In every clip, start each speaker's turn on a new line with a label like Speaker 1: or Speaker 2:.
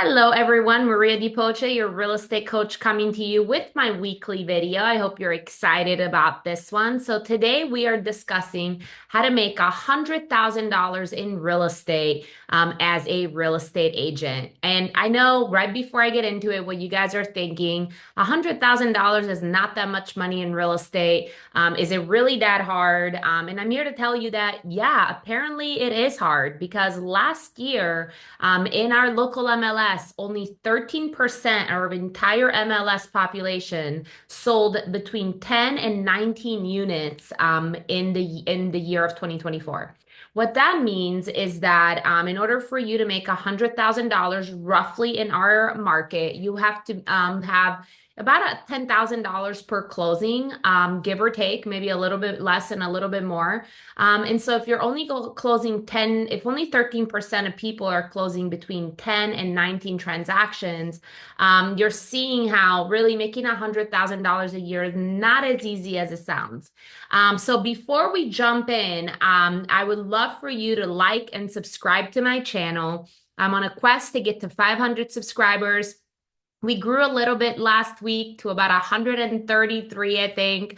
Speaker 1: Hello, everyone. Maria Dipoche, your real estate coach, coming to you with my weekly video. I hope you're excited about this one. So today we are discussing how to make $100,000 in real estate as a real estate agent. And I know right before I get into it, what you guys are thinking, $100,000 is not that much money in real estate. Is it really that hard? And I'm here to tell you that, yeah, apparently it is hard because last year, in our local MLS, only 13% of our entire MLS population sold between 10 and 19 units in the year of 2024. What that means is that in order for you to make $100,000 roughly in our market, you have to have about $10,000 per closing, give or take, maybe a little bit less and a little bit more. And so if you're only closing 10, if only 13% of people are closing between 10 and 19 transactions, you're seeing how really making $100,000 a year is not as easy as it sounds. So before we jump in, I would love for you to like and subscribe to my channel. I'm on a quest to get to 500 subscribers. We grew a little bit last week to about 133, I think.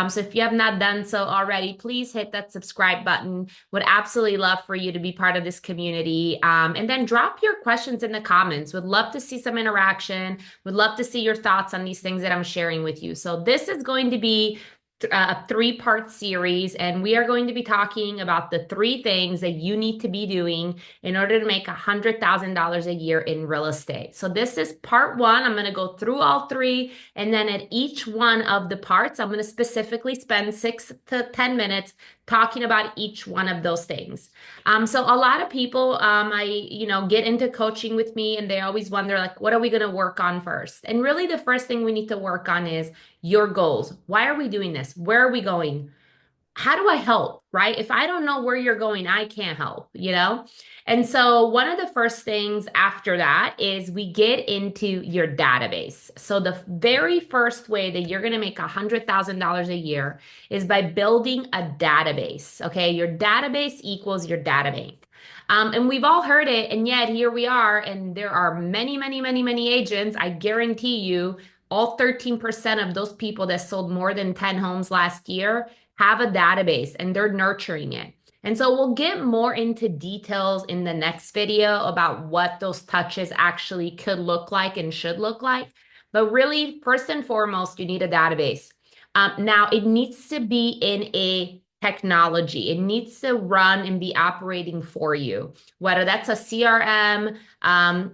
Speaker 1: So if you have not done so already, please hit that subscribe button. Would absolutely love for you to be part of this community. And then drop your questions in the comments. Would love to see some interaction. Would love to see your thoughts on these things that I'm sharing with you. So this is going to be a three-part series, and we are going to be talking about the three things that you need to be doing in order to make $100,000 a year in real estate. So this is part one. I'm going to go through all three, and then at each one of the parts, I'm going to specifically spend 6 to 10 minutes talking about each one of those things. So a lot of people, get into coaching with me, and they always wonder, like, what are we going to work on first? And really, the first thing we need to work on is your goals. Why are we doing this? Where are we going? How do I help, right? If I don't know where you're going, I can't help. And so one of the first things after that is we get into your database. So the very first way that you're going to make $100,000 a year is by building a database. Okay. Your database equals your data bank. And we've all heard it, and yet here we are, and there are many, many, many, many agents. I guarantee you, all 13% of those people that sold more than 10 homes last year have a database and they're nurturing it. And so we'll get more into details in the next video about what those touches actually could look like and should look like. But really, first and foremost, you need a database. Now, it needs to be in a technology. It needs to run and be operating for you, whether that's a CRM.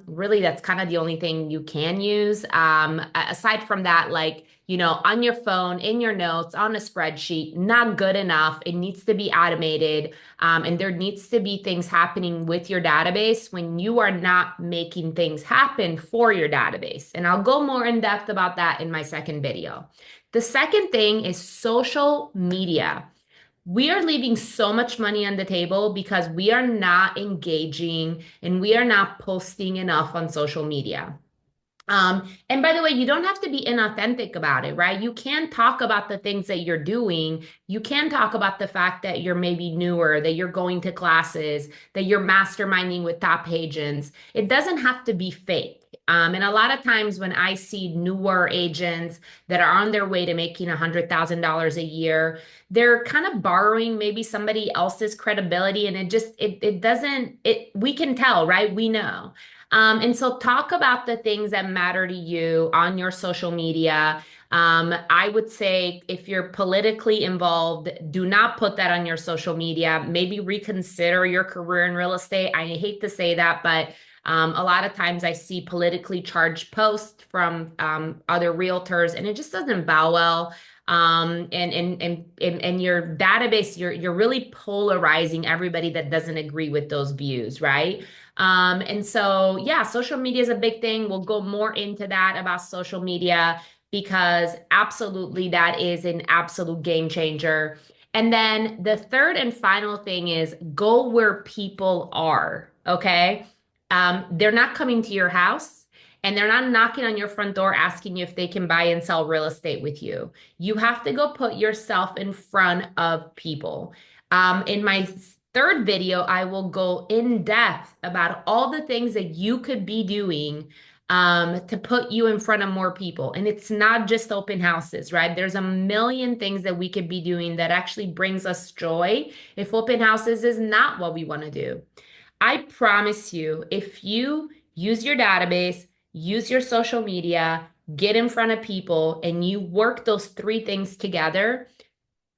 Speaker 1: Really, that's kind of the only thing you can use. Aside from that, like, on your phone, in your notes, on a spreadsheet, not good enough. It needs to be automated. And there needs to be things happening with your database when you are not making things happen for your database. And I'll go more in depth about that in my second video. The second thing is social media. We are leaving so much money on the table because we are not engaging and we are not posting enough on social media. And by the way, you don't have to be inauthentic about it, right? You can talk about the things that you're doing. You can talk about the fact that you're maybe newer, that you're going to classes, that you're masterminding with top agents. It doesn't have to be fake. And a lot of times when I see newer agents that are on their way to making $100,000 a year, they're kind of borrowing maybe somebody else's credibility, and it doesn't, we can tell, right? We know. And so talk about the things that matter to you on your social media. I would say if you're politically involved, do not put that on your social media. Maybe reconsider your career in real estate. I hate to say that, but a lot of times I see politically charged posts from other realtors, and it just doesn't bow well. And your database, you're really polarizing everybody that doesn't agree with those views, right? And so, yeah, social media is a big thing. We'll go more into that about social media because absolutely that is an absolute game changer. And then the third and final thing is go where people are, okay? They're not coming to your house. And they're not knocking on your front door asking you if they can buy and sell real estate with you. You have to go put yourself in front of people. In my third video, I will go in depth about all the things that you could be doing to put you in front of more people. And it's not just open houses, right? There's a million things that we could be doing that actually brings us joy if open houses is not what we want to do. I promise you, if you use your database, use your social media, get in front of people, and you work those three things together,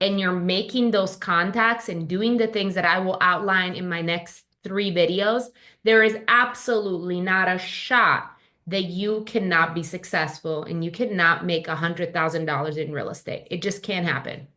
Speaker 1: and you're making those contacts and doing the things that I will outline in my next three videos, there is absolutely not a shot that you cannot be successful and you cannot make $100,000 in real estate. It just can't happen.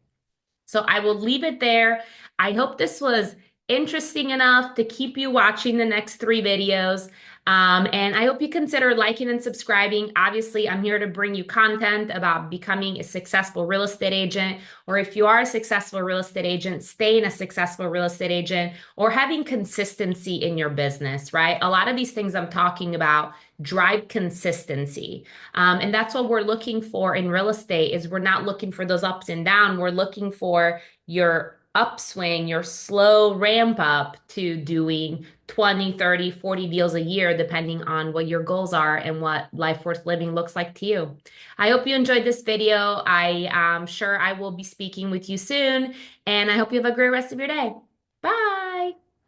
Speaker 1: So I will leave it there. I hope this was interesting enough to keep you watching the next three videos. And I hope you consider liking and subscribing. Obviously, I'm here to bring you content about becoming a successful real estate agent, or if you are a successful real estate agent, staying a successful real estate agent, or having consistency in your business, right? A lot of these things I'm talking about drive consistency. And that's what we're looking for in real estate is we're not looking for those ups and downs. We're looking for your upswing, your slow ramp up to doing 20, 30, 40 deals a year, depending on what your goals are and what life worth living looks like to you. I hope you enjoyed this video. I am sure I will be speaking with you soon, and I hope you have a great rest of your day. Bye.